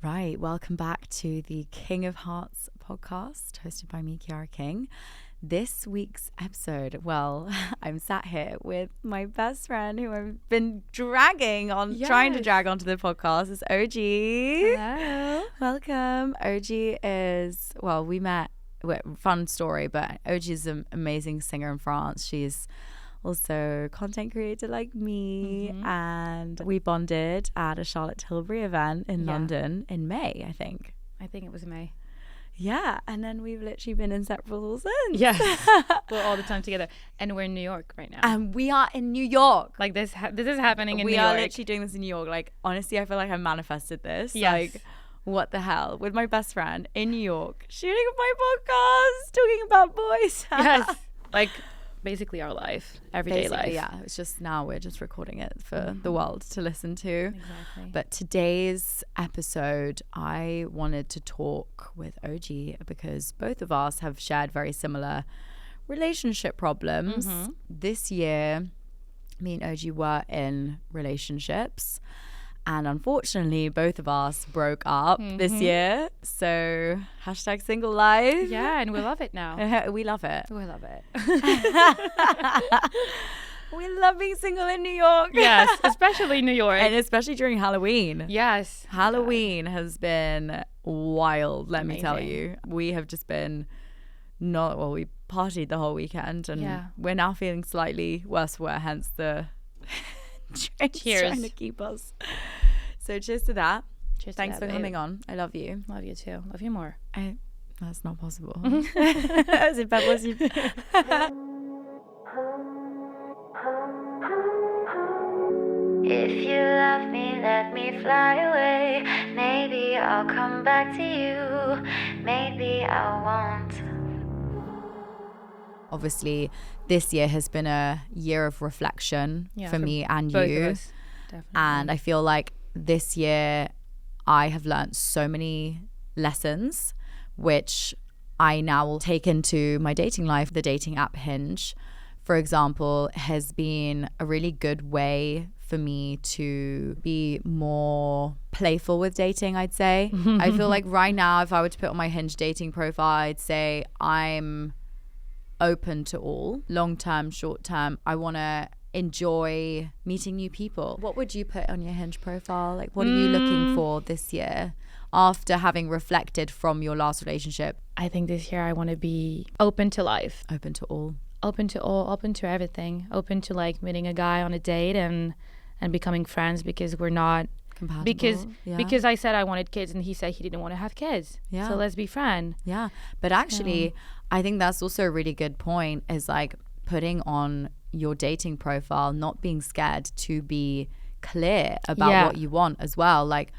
Right, welcome back to the King of Hearts podcast, hosted by me, Chiara King. This week's episode, well, I'm sat here with my best friend who I've been trying to drag onto the podcast. It's OGEE. Hello. Welcome. OGEE is, well, we met, fun story, but OGEE is an amazing singer in France. She's also content creator like me, and we bonded at a Charlotte Tilbury event in London in May, I think it was May. Yeah, and then we've literally been inseparable since. Yes. We're all the time together, and we're in New York right now. And we are in New York. Like this is happening in New York. We are literally doing this in New York. Like, honestly, I feel like I manifested this. Yes. Like, what the hell? With my best friend in New York, shooting my podcast, talking about boys. Yes. Like, basically our life, everyday life. Yeah, it's just now we're just recording it for the world to listen to. Exactly. But today's episode, I wanted to talk with OGEE because both of us have shared very similar relationship problems. This year, me and OGEE were in relationships, and unfortunately both of us broke up this year. So hashtag single life. Yeah, and we love it now. We love it. We love it. We love being single in New York. Yes, especially New York. And especially during Halloween. Yes. Halloween has been wild, let me tell Amazing. you. We have just been we partied the whole weekend, and we're now feeling slightly worse for wear, hence the Cheers. trying to keep us. So cheers to that. Cheers. Thanks for coming on. I love you. Love you too. Love you more. That's not possible. C'est pas possible. If you love me, let me fly away. Maybe I'll come back to you. Maybe I won't. Obviously, this year has been a year of reflection for me and both you. of us, definitely. And I feel like this year I have learned so many lessons, which I now will take into my dating life. The dating app Hinge, for example, has been a really good way for me to be more playful with dating, I'd say. I feel like right now, if I were to put on my Hinge dating profile, I'd say I'm open to all, long-term, short-term. I want to enjoy meeting new people. What would you put on your Hinge profile? Like, what are you looking for this year after having reflected from your last relationship? I think this year I want to be open to life. Open to all. Open to all, open to everything. Open to like meeting a guy on a date and becoming friends because we're not Compatible. because I said I wanted kids and he said he didn't want to have kids. Yeah. So let's be friends. Yeah. But actually, I think that's also a really good point, is like putting on your dating profile, not being scared to be clear about what you want as well. Like,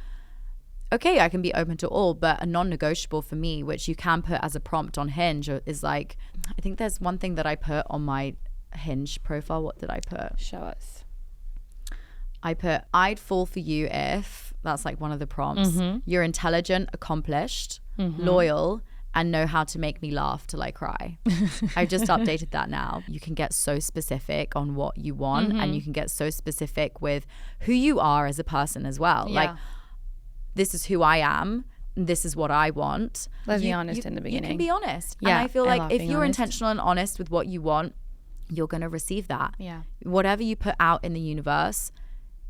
okay, I can be open to all, but a non-negotiable for me, which you can put as a prompt on Hinge, is like, I think there's one thing that I put on my Hinge profile. What did I put? Show us. I put, I'd fall for you if, that's like one of the prompts. You're intelligent, accomplished, loyal, and know how to make me laugh till I cry. I've just updated that now. You can get so specific on what you want, and you can get so specific with who you are as a person as well. Yeah. Like, this is who I am. This is what I want. Let's be honest in the beginning. You can be honest. Yeah, And I feel I like love if being you're honest. intentional and honest with what you want, you're going to receive that. Yeah. Whatever you put out in the universe,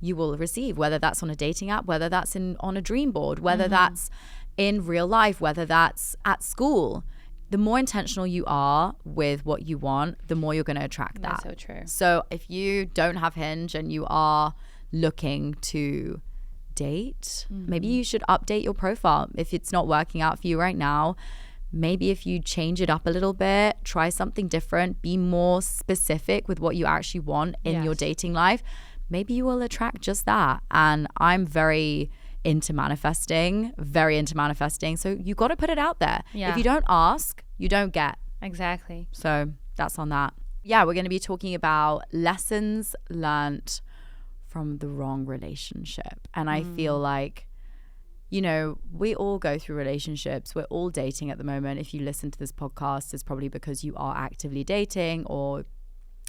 you will receive, whether that's on a dating app, whether that's on a dream board, whether that's in real life, whether that's at school. The more intentional you are with what you want, the more you're going to attract that. That's so true. So if you don't have Hinge and you are looking to date, maybe you should update your profile. If it's not working out for you right now, maybe if you change it up a little bit, try something different, be more specific with what you actually want in your dating life, maybe you will attract just that. And I'm very into manifesting. So you got to put it out there. Yeah. If you don't ask, you don't get. Exactly. So that's on that. Yeah, we're going to be talking about lessons learnt from the wrong relationship. And I feel like, you know, we all go through relationships. We're all dating at the moment. If you listen to this podcast, it's probably because you are actively dating or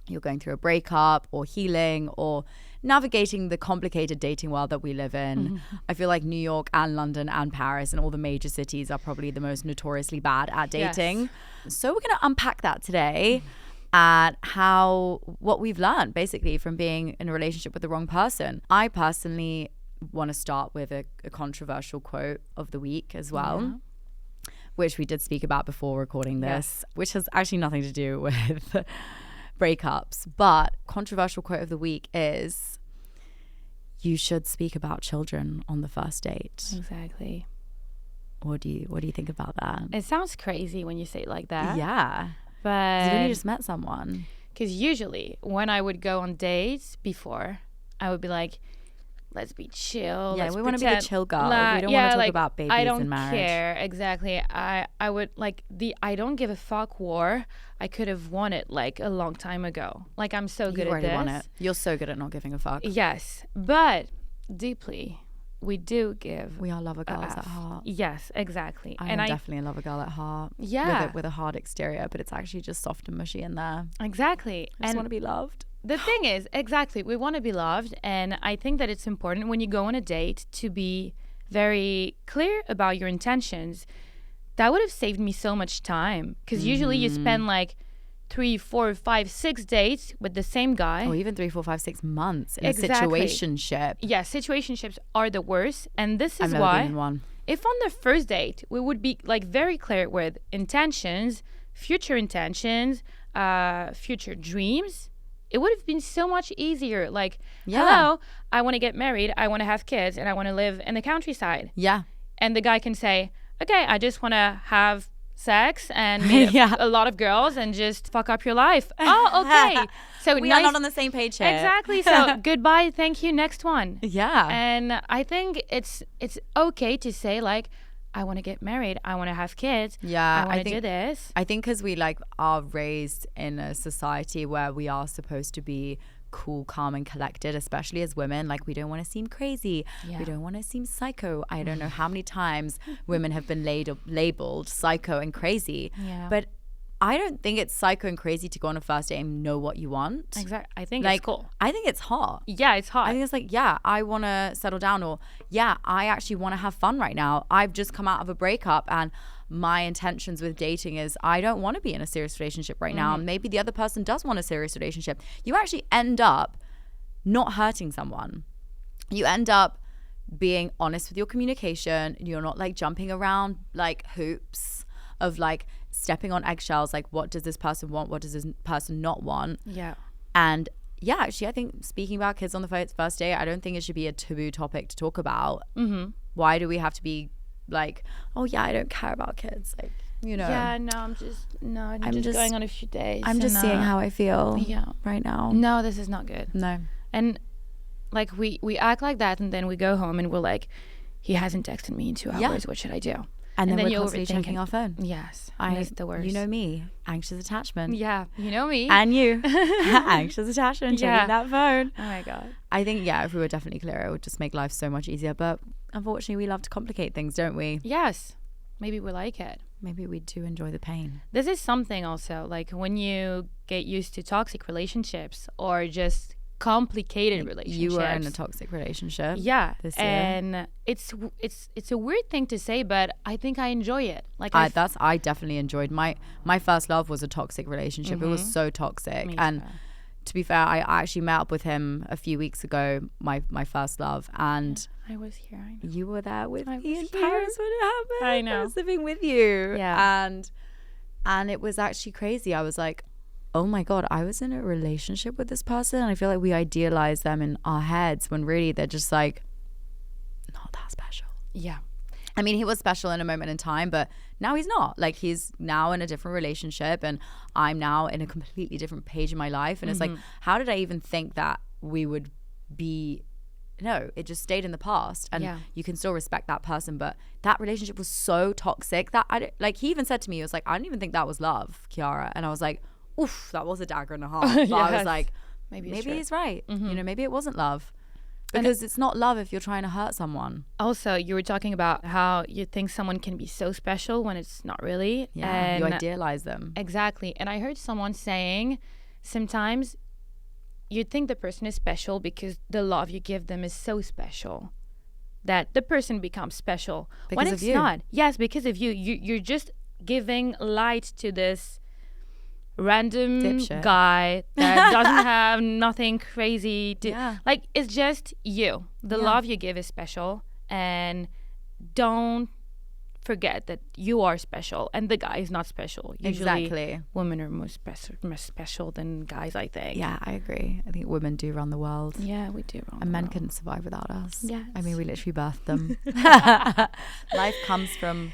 you're going through a breakup or healing or navigating the complicated dating world that we live in. I feel like New York and London and Paris and all the major cities are probably the most notoriously bad at dating. So we're going to unpack that today and what we've learned basically from being in a relationship with the wrong person. I personally want to start with a controversial quote of the week as well, which we did speak about before recording this, which has actually nothing to do with breakups. But controversial quote of the week is, you should speak about children on the first date. Exactly. What do you think about that? It sounds crazy when you say it like that. Yeah. But You've only just met someone. Because usually when I would go on dates before, I would be like, let's be chill. Yeah, let's we want to be the chill girl. We don't want to talk about babies I don't and marriage. care. Exactly. I would like the I don't give a fuck war. I could have won it like a long time ago. Like I'm so good at this. Won it. You're so good at not giving a fuck. Yes, but deeply, we do give. We are lover girls at heart. Yes, exactly. I am definitely a lover girl at heart. Yeah. With a hard exterior, but it's actually just soft and mushy in there. Exactly. I just want to be loved. The thing is, exactly, we want to be loved. And I think that it's important when you go on a date to be very clear about your intentions. That would have saved me so much time. Because usually you spend like 3, 4, 5, 6 dates with the same guy. Or even 3, 4, 5, 6 months in a situationship. Yeah, situationships are the worst. And this is I've never been in one. If on the first date, we would be like very clear with intentions, future dreams, it would have been so much easier. Like, hello, I want to get married, I want to have kids, and I want to live in the countryside. Yeah. And the guy can say, okay, I just want to have sex and meet a lot of girls and just fuck up your life. Oh, okay. So we are not on the same page here. Exactly. So goodbye, thank you, next one. Yeah. And I think it's okay to say like, I want to get married, I want to have kids, I want to do this. I think because we like are raised in a society where we are supposed to be cool, calm and collected, especially as women. Like we don't want to seem crazy. We don't want to seem psycho. I don't know how many times women have been labeled psycho and crazy. But I don't think it's psycho and crazy to go on a first date and know what you want. Exactly. I think like, it's cool. I think it's hot. Yeah, it's hot. I think it's like, yeah, I want to settle down, or yeah, I actually want to have fun right now. I've just come out of a breakup and my intentions with dating is I don't want to be in a serious relationship right now. Maybe the other person does want a serious relationship. You actually end up not hurting someone. You end up being honest with your communication. You're not like jumping around like hoops of like stepping on eggshells, like what does this person want, what does this person not want. And yeah, actually I think speaking about kids on the first date, I don't think it should be a taboo topic to talk about. Why do we have to be like, oh yeah, I don't care about kids, like, you know? Yeah, no, I'm just going on a few days. I'm just seeing how I feel right now. No, this is not good. No. And like we act like that and then we go home and we're like, he hasn't texted me in 2 hours, what should I do? And then we're constantly checking our phone. Yes. It's the worst. You know me, anxious attachment. Yeah, you know me. And you, anxious attachment, checking that phone. Oh my God. I think, if we were definitely clearer, it would just make life so much easier. But unfortunately, we love to complicate things, don't we? Yes. Maybe we like it. Maybe we do enjoy the pain. This is something also, like when you get used to toxic relationships or just complicated relationships. You were in a toxic relationship. Yeah. This year. And it's a weird thing to say, but I think I enjoy it. Like I definitely enjoyed my first love was a toxic relationship. It was so toxic. And to be fair, I actually met up with him a few weeks ago, my first love, and I was here. I know. You were there with me in Paris when it happened. I know. I was living with you. Yeah. And it was actually crazy. I was like, oh my God, I was in a relationship with this person. And I feel like we idealize them in our heads when really they're just like not that special. Yeah. I mean, he was special in a moment in time, but now he's not. Like, he's now in a different relationship and I'm now in a completely different page in my life. And it's like, how did I even think that we would be... No, it just stayed in the past, and you can still respect that person. But that relationship was so toxic that he even said to me, he was like, I don't even think that was love, Chiara. And I was like, oof, that was a dagger and a half. But I was like, maybe he's right. You know, maybe it wasn't love. Because it's not love if you're trying to hurt someone. Also, you were talking about how you think someone can be so special when it's not really. Yeah, you idealize them. Exactly. And I heard someone saying sometimes you think the person is special because the love you give them is so special that the person becomes special Because when of it's you. not. Yes, because of you. You're just giving light to this random Dipshit. guy that doesn't have nothing crazy to Yeah. like. It's just you. The Yeah. love you give is special, and don't forget that you are special and the guy is not special. Usually Exactly. women are more special than guys, I think. Yeah, I agree. I think women do run the world. Yeah, we do. And men couldn't survive without us. Yes. I mean, we literally birthed them. Life comes from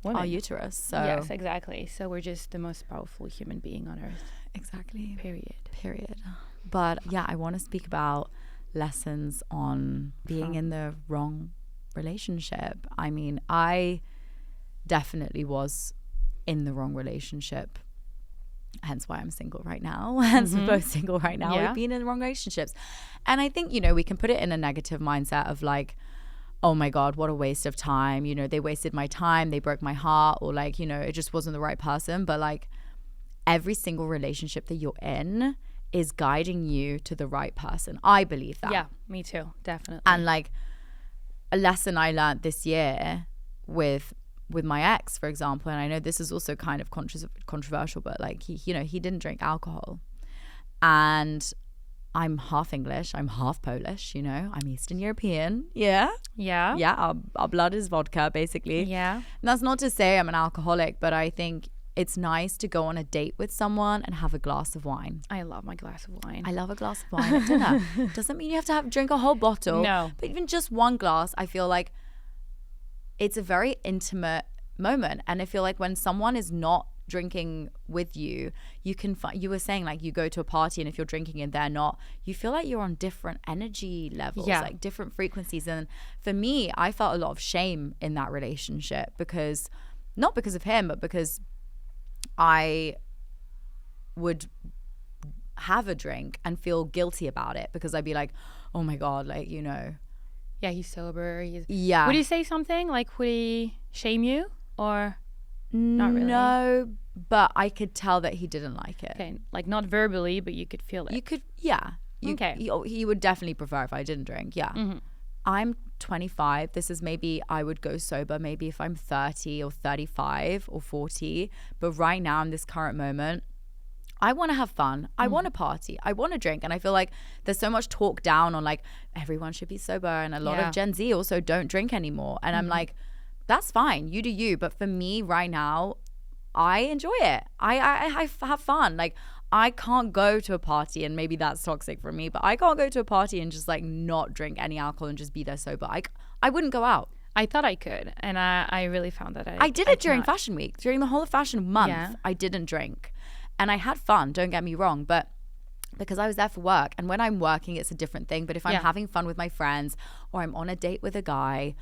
our uterus. So yes, exactly. So we're just the most powerful human being on earth. exactly. Period. But yeah, I want to speak about lessons on being in the wrong relationship. I mean, I definitely was in the wrong relationship. Hence why I'm single right now. Hence we're both single right now. Yeah. We've been in the wrong relationships. And I think, you know, we can put it in a negative mindset of like, oh my God, what a waste of time. You know, they wasted my time. They broke my heart. Or like, you know, it just wasn't the right person. But like every single relationship that you're in is guiding you to the right person. I believe that. Yeah, me too. Definitely. And like a lesson I learned this year with my ex, for example, and I know this is also kind of controversial, but like he, you know, he didn't drink alcohol. And I'm half English, I'm half Polish, you know, I'm Eastern European. Yeah. yeah. Yeah, our blood is vodka, basically. Yeah. And that's not to say I'm an alcoholic, but I think it's nice to go on a date with someone and have a glass of wine. I love my glass of wine. I love a glass of wine at dinner. Doesn't mean you have to drink a whole bottle. No. But even just one glass, I feel like it's a very intimate moment. And I feel like when someone is not drinking with you, you can find, you were saying like you go to a party and if you're drinking and they're not, you feel like you're on different energy levels, like different frequencies. And for me, I felt a lot of shame in that relationship because, not because of him, but because I would have a drink and feel guilty about it because I'd be like, oh my God, like, you know. Yeah, he's sober. Yeah. Would he say something? Like, would he shame you or not really? No, but I could tell that he didn't like it. Okay, like not verbally, but you could feel it. You could, yeah. Okay. He would definitely prefer if I didn't drink, yeah. Mm-hmm. I'm 25. This is maybe I would go sober maybe if I'm 30 or 35 or 40. But right now in this current moment, I want to have fun. I want to party. I want to drink. And I feel like there's so much talk down on like everyone should be sober. And a lot of Gen Z also don't drink anymore. And I'm like, that's fine. You do you. But for me right now, I enjoy it. I have fun. Like I can't go to a party, and maybe that's toxic for me, but I can't go to a party and just like not drink any alcohol and just be there sober. I wouldn't go out. I thought I could, and I really found that I did it during cannot. Fashion Week. During the whole of Fashion Month, Yeah. I didn't drink. And I had fun, don't get me wrong, but because I was there for work. And when I'm working, it's a different thing. But if I'm having fun with my friends or I'm on a date with a guy,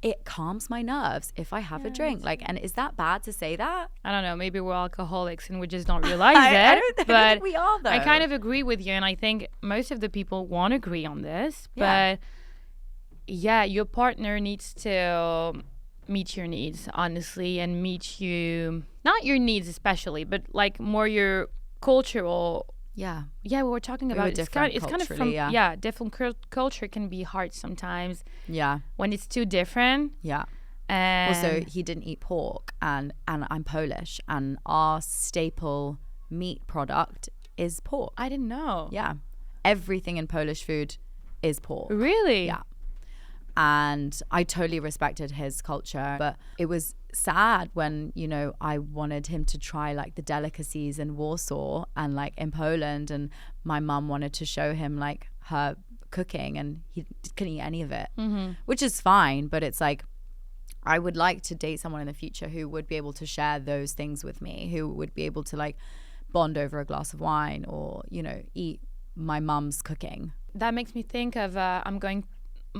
it calms my nerves if I have a drink. Like, and is that bad to say that? I don't know. Maybe we're alcoholics and we just don't realize I it. don't but think we are, though. I kind of agree with you, and I think most of the people won't agree on this. Yeah. But yeah, your partner needs to meet your needs, honestly, and meet you, not your needs especially, but like more your cultural. Yeah. Yeah, we were talking about were different it's kind of from culturally, different culture can be hard sometimes Yeah. when it's too different. Yeah. And Also, he didn't eat pork, and I'm Polish, and our staple meat product is pork. I didn't know. Yeah. Everything in Polish food is pork. Really? Yeah. And I totally respected his culture, but it was sad when, you know, I wanted him to try like the delicacies in Warsaw and like in Poland, and my mum wanted to show him like her cooking and he couldn't eat any of it, which is fine. But it's like, I would like to date someone in the future who would be able to share those things with me, who would be able to like bond over a glass of wine or, you know, eat my mum's cooking. That makes me think of, I'm going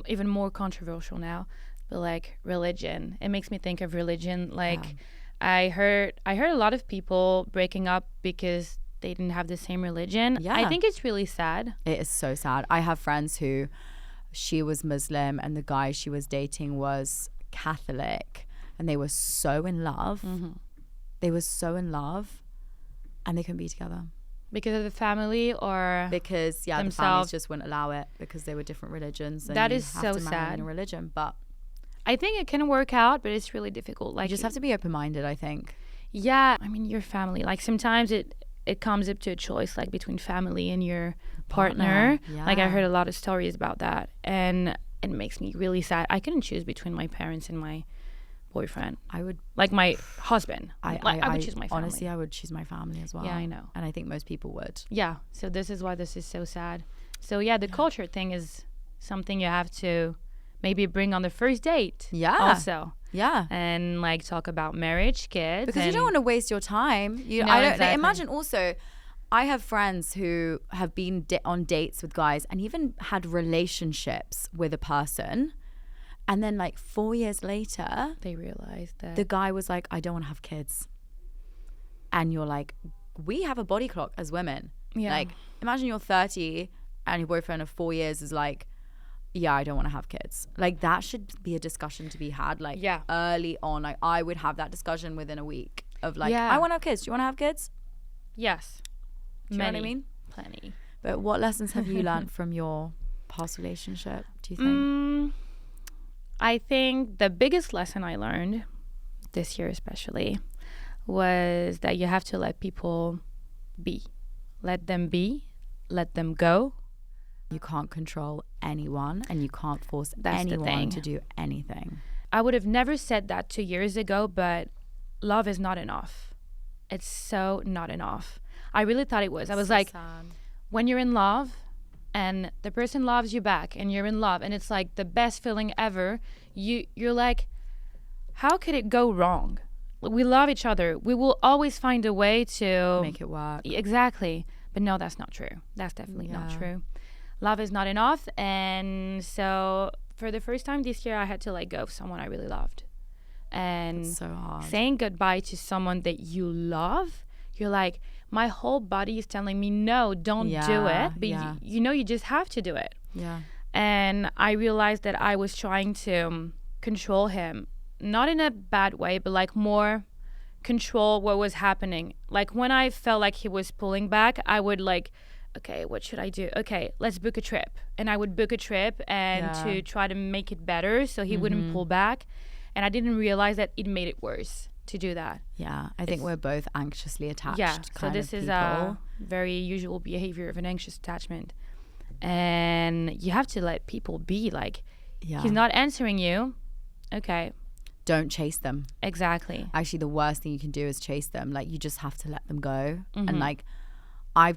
even more controversial now, but like religion. It makes me think of religion. Like I heard a lot of people breaking up because they didn't have the same religion. Yeah. I think it's really sad. It is so sad. I have friends who, she was Muslim and the guy she was dating was Catholic, and they were so in love. They were so in love and they couldn't be together. Because of the family or because the families themselves. just wouldn't allow it because they were different religions. And That you is have so to marry sad. in a religion, but I think it can work out, but it's really difficult. Like you just have to be open-minded, I think. Yeah, I mean, your family. Like sometimes it comes up to a choice like between family and your partner. Like I Yeah. heard a lot of stories about that, and it makes me really sad. I couldn't choose between my parents and my boyfriend. I would Like my husband. I would choose my family. Honestly, I would choose my family as well. Yeah, I know. And I think most people would. Yeah, so this is why this is so sad. So yeah, the culture thing is something you have to maybe bring on the first date. Yeah. Also. Yeah. And like talk about marriage, kids. Because you don't want to waste your time. No, I don't exactly. imagine also I have friends who have been on dates with guys and even had relationships with a person, and then like 4 years later they realize that the guy was like, I don't want to have kids. And you're like, we have a body clock as women. Yeah. Like imagine you're 30 and your boyfriend of 4 years is like, yeah, I don't want to have kids. Like that should be a discussion to be had like early on. Like I would have that discussion within a week of like, I want to have kids. Do you want to have kids? Yes. Do you know what I mean? Plenty. But what lessons have you learned from your past relationship, do you think? I think the biggest lesson I learned this year especially was that you have to let people be. Let them be. Let them go. You can't control anyone and you can't force That's the anyone thing. to do anything. I would have never said that 2 years ago, but love is not enough. It's so not enough. I really thought it was. I was like, when you're in love and the person loves you back and you're in love and it's like the best feeling ever, you're like, how could it go wrong? We love each other. We will always find a way to make it work. Exactly. But no, that's not true. That's definitely not true. Love is not enough. And so for the first time this year, I had to let go of someone I really loved. And It's so hard. saying goodbye to someone that you love, you're like, my whole body is telling me, no, don't do it. But you know, you just have to do it. Yeah. And I realized that I was trying to control him, not in a bad way, but like more control what was happening. Like when I felt like he was pulling back, I would like, okay, what should I do? Okay, let's book a trip. And I would book a trip and to try to make it better so he wouldn't pull back. And I didn't realize that it made it worse to do that. Yeah. I think we're both anxiously attached. Yeah, so kind this of is people. a very usual behavior of an anxious attachment. And you have to let people be. Like, he's not answering you. Okay. Don't chase them. Exactly. Actually, the worst thing you can do is chase them. Like, you just have to let them go. Mm-hmm. And like, I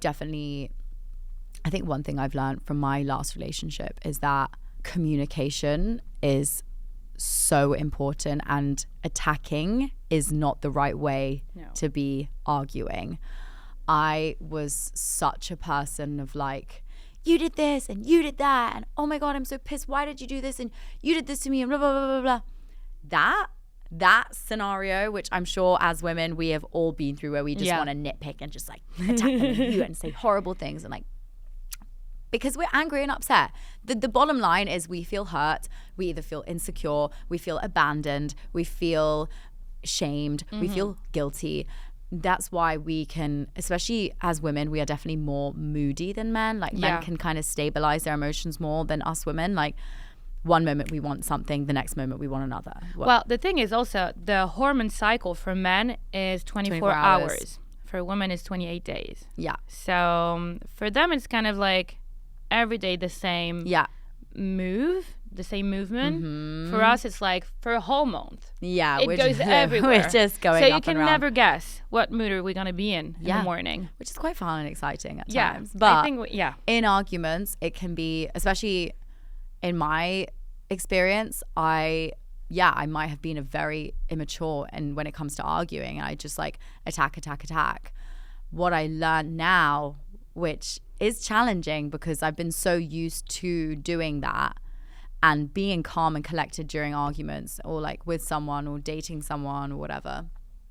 think one thing I've learned from my last relationship is that communication is so important, and attacking is not the right way to be arguing. I was such a person of like, you did this and you did that, and oh my God, I'm so pissed. Why did you do this? And you did this to me, and blah, blah, blah, blah, blah. That scenario, which I'm sure as women we have all been through, where we just want to nitpick and just like attack them and you and say horrible things, and like, because we're angry and upset. The bottom line is we feel hurt. We either feel insecure, we feel abandoned, we feel shamed, we feel guilty. That's why we can, especially as women, we are definitely more moody than men. Like men can kind of stabilize their emotions more than us women. Like one moment we want something, the next moment we want another. Well, the thing is also the hormone cycle for men is 24 hours. For women it's 28 days. Yeah. So for them it's kind of like every day the same the same movement. For us it's like for a whole month. Yeah, it goes everywhere. We're just going so up you can and around. never guess what mood are we going to be in the morning. Which is quite fun and exciting at Yeah, times. But I think in arguments it can be, especially in my experience, I might have been a very immature, and when it comes to arguing, I just like attack. What I learned now, which is challenging because I've been so used to doing that and being calm and collected during arguments, or like with someone or dating someone or whatever,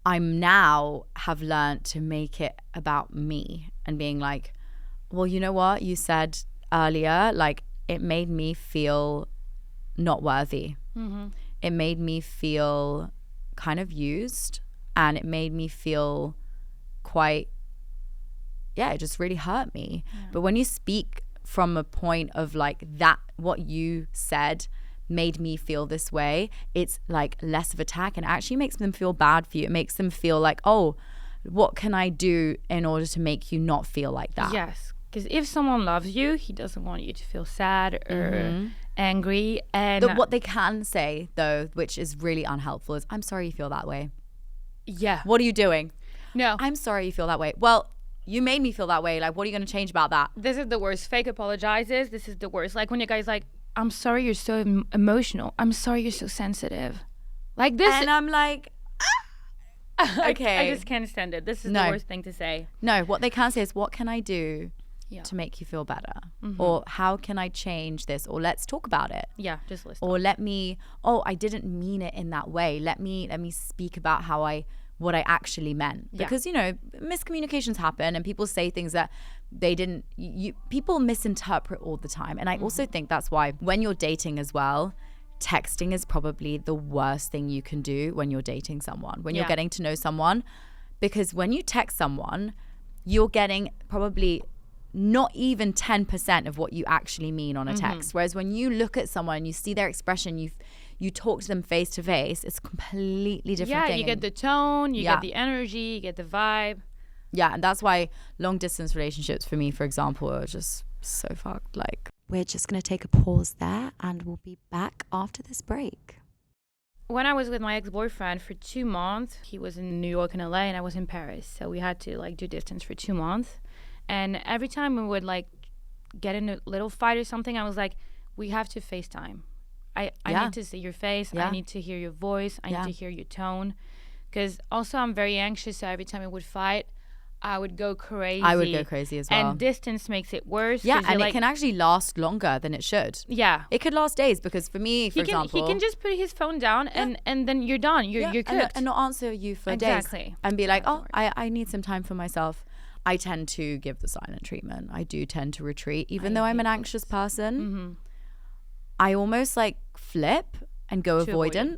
I'm now have learned to make it about me and being like, well, you know what you said earlier, like it made me feel not worthy. It made me feel kind of used, and it made me feel quite it just really hurt me. But when you speak from a point of like that, what you said made me feel this way, it's like less of attack, and actually makes them feel bad for you. It makes them feel like, oh, what can I do in order to make you not feel like that? Yes, because if someone loves you, he doesn't want you to feel sad or angry. And What they can say though, which is really unhelpful, is, I'm sorry you feel that way. yeah, What are you doing? no, I'm sorry you feel that way. Well, you made me feel that way. Like, what are you going to change about that? this is the worst. Fake apologizes. This is the worst. Like when your guy's like, I'm sorry you're so emotional. I'm sorry you're so sensitive. Like this. And I'm like, okay. I just can't stand it. This is the worst thing to say. No, what they can say is, what can I do Yeah. to make you feel better? Or how can I change this? Or let's talk about it. Yeah, just listen. Or I didn't mean it in that way. Let me speak about what I actually meant. Yeah. Because, miscommunications happen and people say things that they didn't, people misinterpret all the time. And I also think that's why when you're dating as well, texting is probably the worst thing you can do when you're dating someone, when you're getting to know someone. Because when you text someone, you're getting probably not even 10% of what you actually mean on a text. Whereas when you look at someone, you see their expression, you talk to them face to face, it's a completely different thing. Yeah, you get the tone, you Yeah. get the energy, you get the vibe. Yeah, and that's why long distance relationships for me, for example, are just so fucked. Like, we're just going to take a pause there and we'll be back after this break. When I was with my ex-boyfriend for 2 months, he was in New York and LA and I was in Paris. So we had to like do distance for 2 months. And every time we would like get in a little fight or something, I was like, we have to FaceTime. I need to see your face. I need to hear your voice. I need to hear your tone. Because also I'm very anxious. So every time we would fight, I would go crazy. I would go crazy as well. And distance makes it worse. Yeah, and like, it can actually last longer than it should. Yeah. It could last days because for me, for example... He can just put his phone down and then you're done. You're cooked. And not answer you for days. And be like, I need some time for myself. I tend to give the silent treatment. I do tend to retreat. Even though I'm an anxious person, I almost like flip and go avoidant.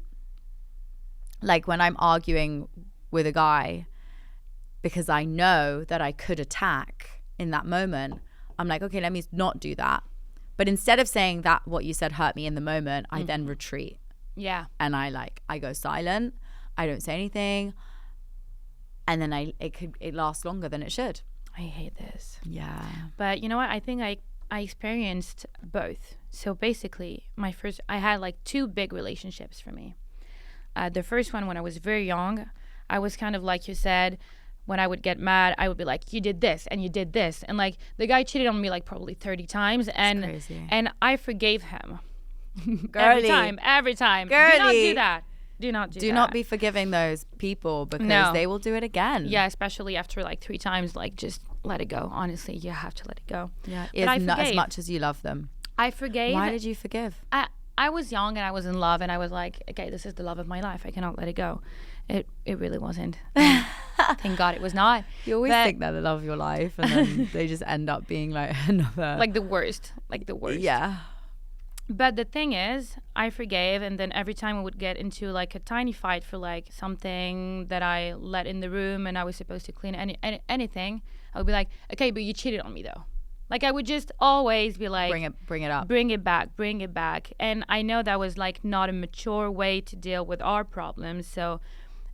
Like when I'm arguing with a guy, because I know that I could attack in that moment, I'm like, okay, let me not do that. But instead of saying that what you said hurt me in the moment, I then retreat. Yeah. And I go silent. I don't say anything. And then it lasts longer than it should. I hate this. Yeah. But you know what? I think I experienced both. So basically, I had like 2 big relationships for me. The first one, when I was very young, I was kind of like you said, when I would get mad, I would be like, you did this and you did this. And like the guy cheated on me like probably 30 times. And crazy. And I forgave him. Girly. Every time. Girly. Do not do that. Do not do that. Do not be forgiving those people because they will do it again. Yeah, especially after like 3 times, like just let it go. Honestly, you have to let it go. Yeah, but I not as forgave. much as you love them. I forgave. Why did you forgive? I was young and I was in love and I was like, okay, this is the love of my life. I cannot let it go. It really wasn't. Thank God it was not. You always think they're the love of your life and then they just end up being like another. Like the worst. Like the worst. Yeah. But the thing is, I forgave, and then every time we would get into like a tiny fight for like something that I let in the room and I was supposed to clean anything, I would be like, okay, but you cheated on me though. Like I would just always be like, bring it up. Bring it back. And I know that was like not a mature way to deal with our problems. So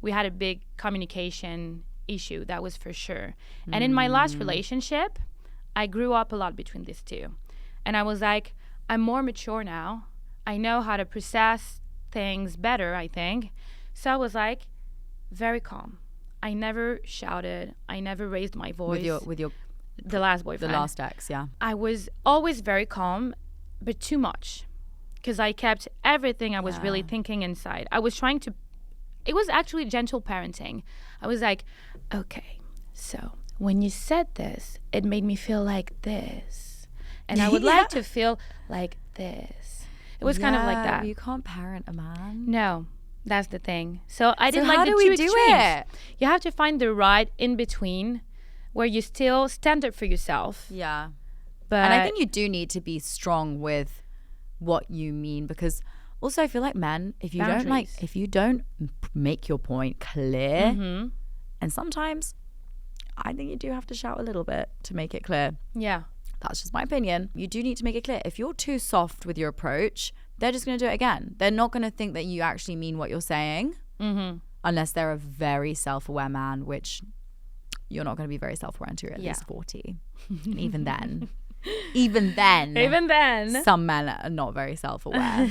we had a big communication issue, that was for sure. And in my last relationship, I grew up a lot between these 2. And I was like, I'm more mature now. I know how to process things better, I think. So I was like, very calm. I never shouted. I never raised my voice. With your the last boyfriend. The last ex, yeah. I was always very calm, but too much. Because I kept everything I was really thinking inside. I was trying to... It was actually gentle parenting. I was like, okay, so when you said this, it made me feel like this. And I would like to feel like this. It was kind of like that. You can't parent a man. No, that's the thing. So I didn't how like the do two we do extremes. it? You have to find the right in between where you still stand up for yourself. Yeah. But And I think you do need to be strong with what you mean, because also I feel like men, if you don't make your point clear, and sometimes I think you do have to shout a little bit to make it clear. Yeah. That's just my opinion. You do need to make it clear. If you're too soft with your approach, they're just going to do it again. They're not going to think that you actually mean what you're saying, unless they're a very self-aware man, which you're not going to be very self-aware until you're at least 40. And even then, some men are not very self-aware.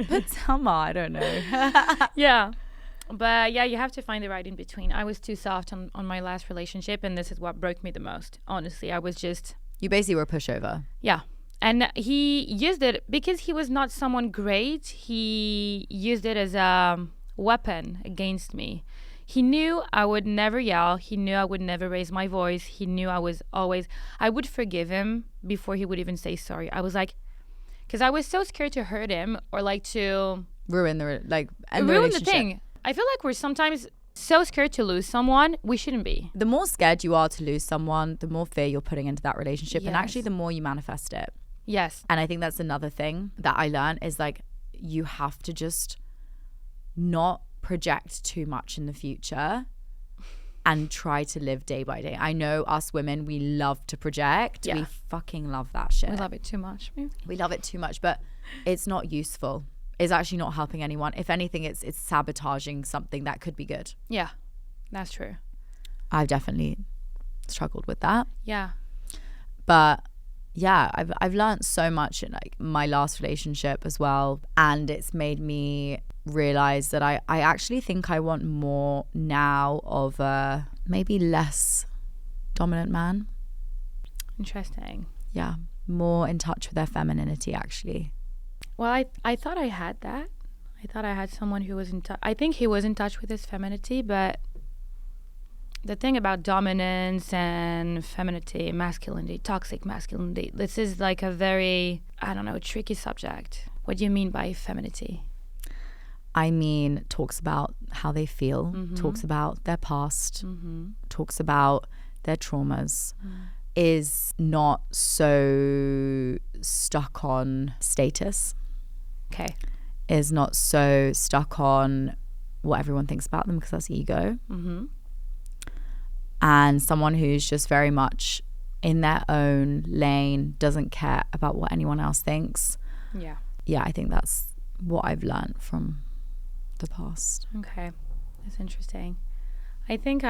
But some are, I don't know. Yeah. But yeah, you have to find the right in between. I was too soft on my last relationship, and this is what broke me the most. Honestly, I was just... You basically were a pushover. Yeah. And he used it because he was not someone great. He used it as a weapon against me. He knew I would never yell. He knew I would never raise my voice. He knew I would forgive him before he would even say sorry. I was like, because I was so scared to hurt him or like to ruin the thing. I feel like we're sometimes so scared to lose someone. We shouldn't be. The more scared you are to lose someone, the more fear you're putting into that relationship. Yes. And actually the more you manifest it. Yes. And I think that's another thing that I learned is like, you have to just not project too much in the future and try to live day by day. I know us women, we love to project. Yeah. We fucking love that shit. We love it too much. We love it too much, but it's not useful. It's actually not helping anyone. If anything, it's sabotaging something that could be good. Yeah, that's true. I've definitely struggled with that. Yeah. But yeah, I've learned so much in like my last relationship as well. And it's made me realize that I actually think I want more now of a maybe less dominant man. Interesting. Yeah, more in touch with their femininity actually. Well, I thought I had that. I thought I had someone who was in touch. I think he was in touch with his femininity, but the thing about dominance and femininity, masculinity, toxic masculinity, this is like a very, I don't know, tricky subject. What do you mean by femininity? I mean, talks about how they feel, talks about their past, talks about their traumas, is not so stuck on status. Okay. Is not so stuck on what everyone thinks about them because that's ego. And someone who's just very much in their own lane, doesn't care about what anyone else thinks. Yeah. Yeah, I think that's what I've learned from the past. Okay. That's interesting. I think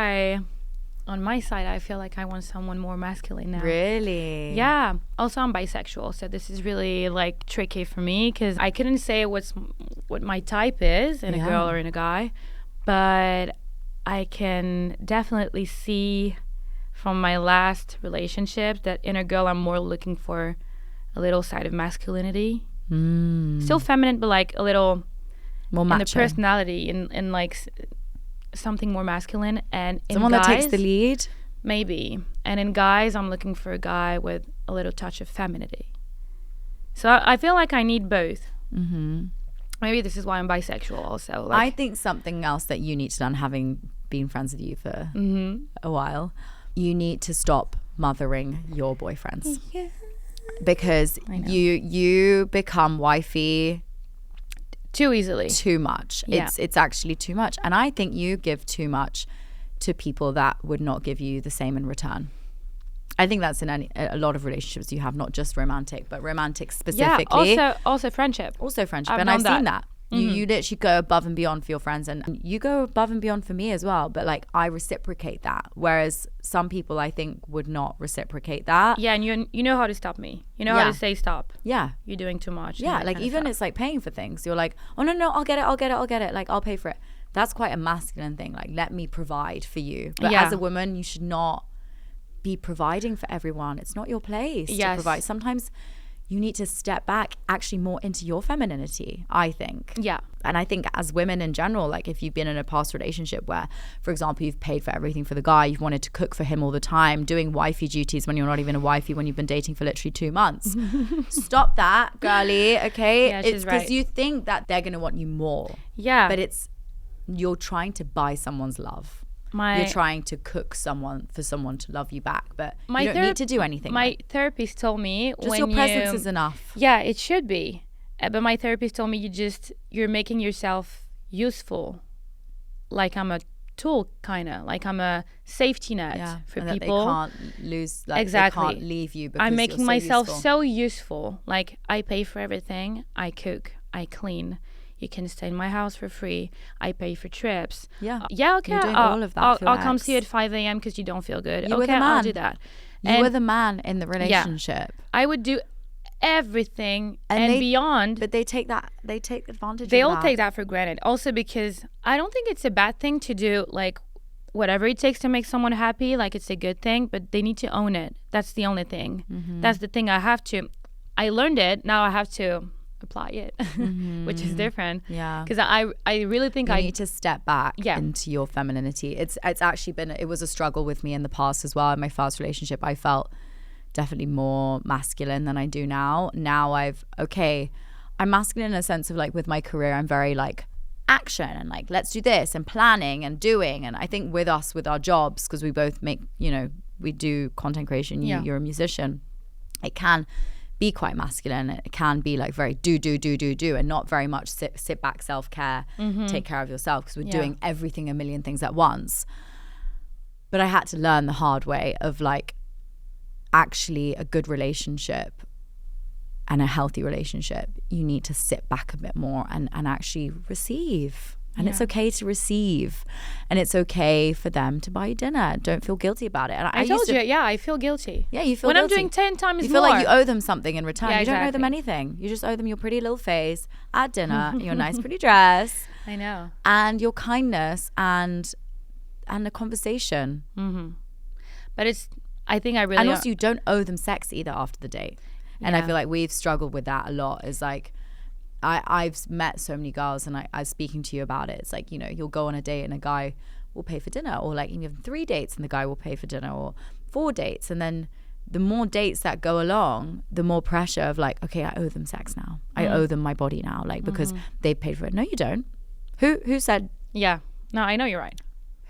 on my side, I feel like I want someone more masculine now. Really? Yeah. Also, I'm bisexual, so this is really like tricky for me because I couldn't say what my type is in a girl or in a guy, but I can definitely see from my last relationship that in a girl I'm more looking for a little side of masculinity. Still feminine, but like a little more macho. In the personality, in like something more masculine. And in someone guys, that takes the lead. Maybe. And in guys, I'm looking for a guy with a little touch of femininity. So I feel like I need both. Maybe this is why I'm bisexual also. Like, I think something else that you need to learn, having been friends with you for a while, you need to stop mothering your boyfriends. Yeah. Because you become wifey too easily. Too much. Yeah. It's actually too much. And I think you give too much to people that would not give you the same in return. I think that's in a lot of relationships you have, not just romantic, but romantic specifically. Yeah, also friendship. Also friendship. And I've seen that. You literally go above and beyond for your friends, and you go above and beyond for me as well. But like, I reciprocate that. Whereas some people, I think, would not reciprocate that. Yeah, and you know how to stop me. You know how to say stop. Yeah. You're doing too much. Yeah, like even it's like paying for things. You're like, oh no, I'll get it. Like, I'll pay for it. That's quite a masculine thing. Like, let me provide for you. But as a woman, you should not be providing for everyone. It's not your place to provide. Sometimes you need to step back actually more into your femininity, I think. Yeah. And I think as women in general, like if you've been in a past relationship where, for example, you've paid for everything for the guy, you've wanted to cook for him all the time, doing wifey duties when you're not even a wifey, when you've been dating for literally 2 months. Stop that, girly, okay? Yeah, it's because right. you think that they're going to want you more. Yeah. But you're trying to buy someone's love. You're trying to cook for someone to love you back, but you don't need to do anything. My therapist told me just your presence is enough. Yeah, it should be. But my therapist told me you're making yourself useful, like I'm a tool, kind of like I'm a safety net for and people. That they can't lose, like Exactly. they can't leave you because I'm making you're so myself useful. so useful. Like, I pay for everything. I cook, I clean. You can stay in my house for free. I pay for trips. Yeah. Yeah, okay. You're doing all of that for I'll your come ex. see you at 5 a.m. because you don't feel good. You were Okay, the I'll man. do that. You were the man in the relationship. I would do everything and they, beyond. But they take advantage They of all that. take that for granted. Also, because I don't think it's a bad thing to do, like, whatever it takes to make someone happy. Like, it's a good thing, but they need to own it. That's the only thing. That's the thing I learned it. Now I have to apply it, which is different. Yeah. Because I really think you need to step back into your femininity. It's actually it was a struggle with me in the past as well. In my first relationship, I felt definitely more masculine than I do now. Now I'm masculine in a sense of, like, with my career, I'm very like action and like, let's do this and planning and doing. And I think with us, with our jobs, because we both make, we do content creation, you're a musician, it can be quite masculine. It can be like very do and not very much sit back, self-care, take care of yourself, because we're doing everything, a million things at once. But I had to learn the hard way of, like, actually a good relationship and a healthy relationship, you need to sit back a bit more and actually receive. And it's okay to receive, and it's okay for them to buy you dinner. Don't feel guilty about it. And I told you, I feel guilty. Yeah, you feel when guilty. I'm doing 10 times more. You feel like you owe them something in return. Yeah, You don't owe them exactly. anything. You just owe them your pretty little face at dinner, your nice pretty dress, I know. and your kindness and a conversation. But I think I really... And also, you don't owe them sex either after the date. And I feel like we've struggled with that a lot. Is like, I've met so many girls, and I was speaking to you about it. It's like, you'll go on a date and a guy will pay for dinner, or like you have 3 dates and the guy will pay for dinner, or 4 dates. And then the more dates that go along, the more pressure of like, okay, I owe them sex now. I owe them my body now, like, because they paid for it. No, you don't. Who said? Yeah. No, I know you're right.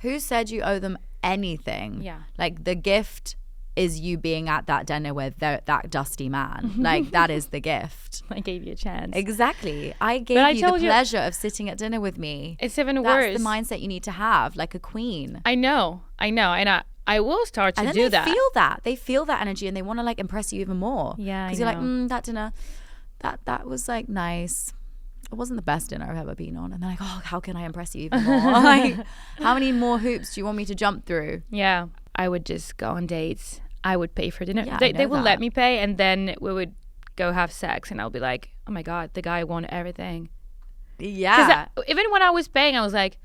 Who said you owe them anything? Yeah. Like, the gift is you being at that dinner with that dusty man. Like, that is the gift. I gave you a chance. Exactly. I gave you the told you- pleasure of sitting at dinner with me. It's even That's worse. the mindset you need to have, like a queen. I know. And I will start to And then do they that. feel that. They feel that energy, and they want to, like, impress you even more. Yeah, I Because you're like, know. that dinner, that was, like, nice. It wasn't the best dinner I've ever been on. And they're like, oh, how can I impress you even more? Like, how many more hoops do you want me to jump through? Yeah. I would just go on dates. I would pay for dinner. Yeah, I they know would that. let me pay, and then we would go have sex, and I'll be like, oh my God, the guy won everything. Yeah. Because even when I was paying, I was like,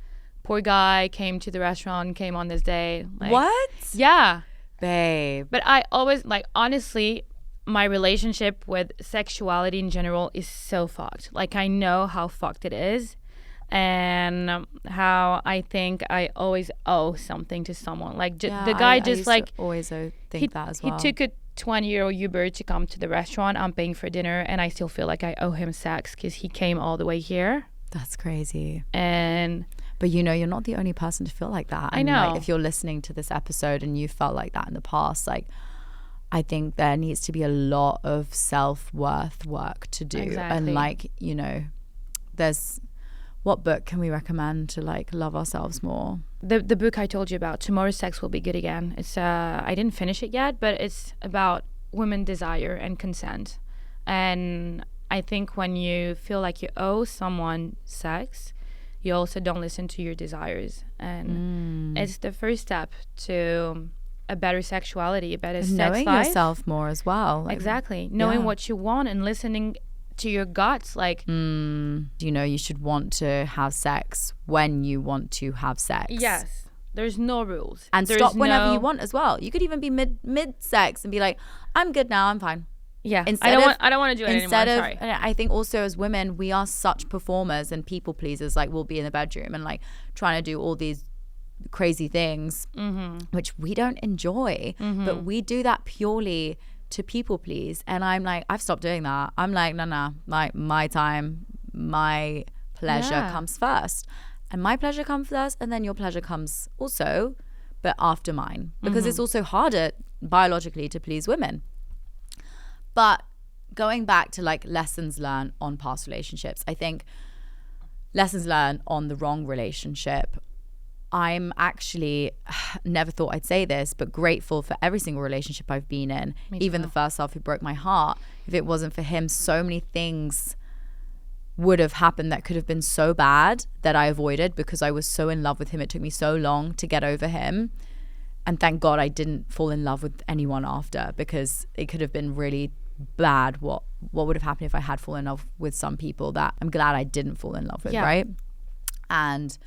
poor guy came to the restaurant, came on this day. Like, What? Yeah. Babe. But I always, like, honestly, my relationship with sexuality in general is so fucked. Like, I know how fucked it is, and how I think I always owe something to someone. Like, the guy I just, used like, to always think that as well. he took a 20-euro Uber to come to the restaurant. I'm paying for dinner, and I still feel like I owe him sex because he came all the way here. That's crazy. And But you're not the only person to feel like that. I And, know. like, if you're listening to this episode and you felt like that in the past, like, I think there needs to be a lot of self-worth work to do. Exactly. And, like, what book can we recommend to, like, love ourselves more? the book I told you about, Tomorrow's Sex Will Be Good Again. It's I didn't finish it yet, but it's about women desire and consent. And I think when you feel like you owe someone sex, you also don't listen to your desires. And it's the first step to a better sexuality, a better sex Knowing life. yourself more as well. Like, Exactly. Knowing yeah. what you want and listening to your guts. Like, you should want to have sex when you want to have sex. yes, there's no rules. And There's stop whenever no- you want as well. You could even be mid sex and be like, I'm good now, I'm fine. Yeah. Instead I don't want to do it anymore. Instead I'm of, sorry. and I think also as women, we are such performers and people pleasers. Like, we'll be in the bedroom and, like, trying to do all these crazy things, which we don't enjoy, but we do that purely to people please. And I'm like, I've stopped doing that. I'm like, no, like, my time, my pleasure Yeah. comes first, and my pleasure comes first, and then your pleasure comes also, but after mine, because it's also harder biologically to please women. But going back to, like, lessons learned on past relationships, I think lessons learned on the wrong relationship I'm actually, never thought I'd say this, but grateful for every single relationship I've been in. Even the first half who broke my heart. If it wasn't for him, so many things would have happened that could have been so bad that I avoided because I was so in love with him. It took me so long to get over him. And thank God I didn't fall in love with anyone after, because it could have been really bad what would have happened if I had fallen in love with some people that I'm glad I didn't fall in love with, right? And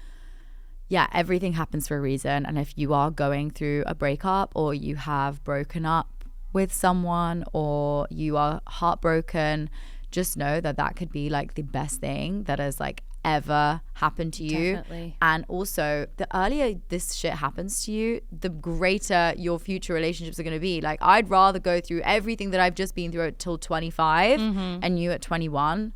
yeah, everything happens for a reason. And if you are going through a breakup, or you have broken up with someone, or you are heartbroken, just know that that could be like the best thing that has like ever happened to you. Definitely. And also, the earlier this shit happens to you, the greater your future relationships are going to be. Like, I'd rather go through everything that I've just been through till 25 and you at 21,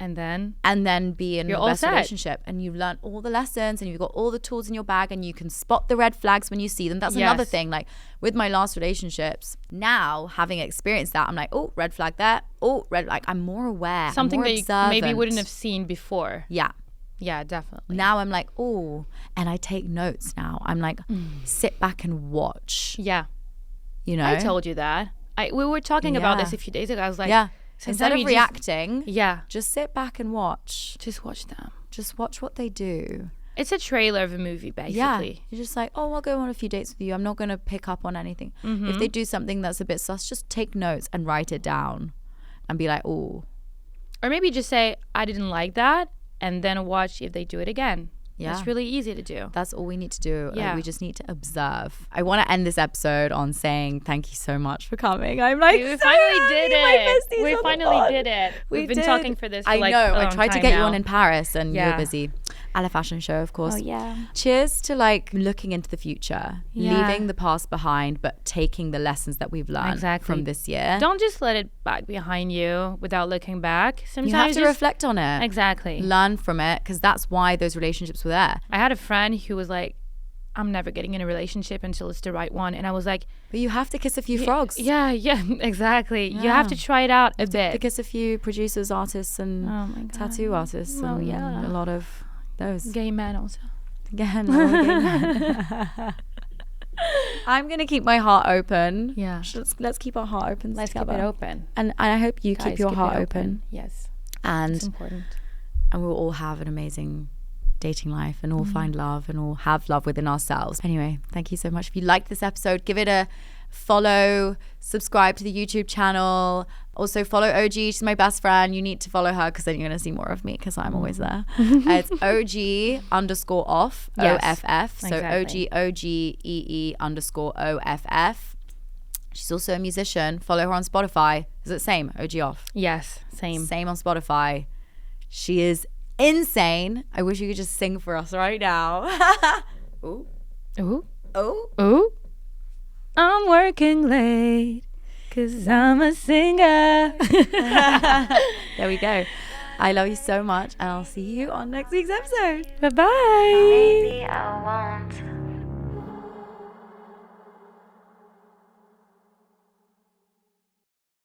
and then be in the best relationship, and you've learned all the lessons and you've got all the tools in your bag, and you can spot the red flags when you see them. That's another thing. Like with my last relationships, now having experienced that, I'm like, oh, red flag there, oh, red, like I'm more aware, something more that observant. you maybe wouldn't have seen before. Yeah, definitely. now I'm like, oh, and I take notes now. I'm like, sit back and watch. Yeah, you know, I told you that. We were talking about this a few days ago. I was like, instead of reacting, just sit back and watch. Just watch them. Just watch what they do. It's a trailer of a movie, basically. Yeah, you're just like, oh, I'll go on a few dates with you. I'm not going to pick up on anything. If they do something that's a bit sus, just take notes and write it down and be like, oh. Or maybe just say, I didn't like that, and then watch if they do it again. Yeah. It's really easy to do. That's all we need to do. Yeah. Like, we just need to observe. I want to end this episode on saying thank you so much for coming. I'm like, we so finally did happy. it. We finally did it. We've been talking for this for like a long I tried to get time you now. on in Paris and you were busy. At a fashion show, of course. Oh, yeah. Cheers to like looking into the future, leaving the past behind, but taking the lessons that we've learned from this year. Don't just let it back behind you without looking back. Sometimes you have to reflect on it. Exactly. Learn from it, because that's why those relationships were there. I had a friend who was like, I'm never getting in a relationship until it's the right one. And I was like, but you have to kiss a few frogs. Yeah, exactly. You have to try it out a bit. To kiss a few producers, artists, and tattoo artists. Oh, and yeah. a lot of those. Gay men also. Again, all gay men. I'm going to keep my heart open. Yeah. Let's keep our heart open. Let's keep it open. And I hope you keep your heart open. Yes. And it's important. And we'll all have an amazing dating life, and all find love, and all have love within ourselves. Anyway, thank you so much. If you liked this episode, give it a follow, subscribe to the YouTube channel. Also follow OGEE. She's my best friend. You need to follow her, because then you're going to see more of me, because I'm always there. It's OGEE_off, OFF. So exactly. OGEE_OFF. She's also a musician. Follow her on Spotify. Is it same? OGEE off. Yes, same. Same on Spotify. She is insane. I wish you could just sing for us right now. Ooh. Ooh. Ooh. Ooh. I'm working late, 'cause I'm a singer. There we go. I love you so much, and I'll see you on next week's episode. Bye-bye. Maybe I won't.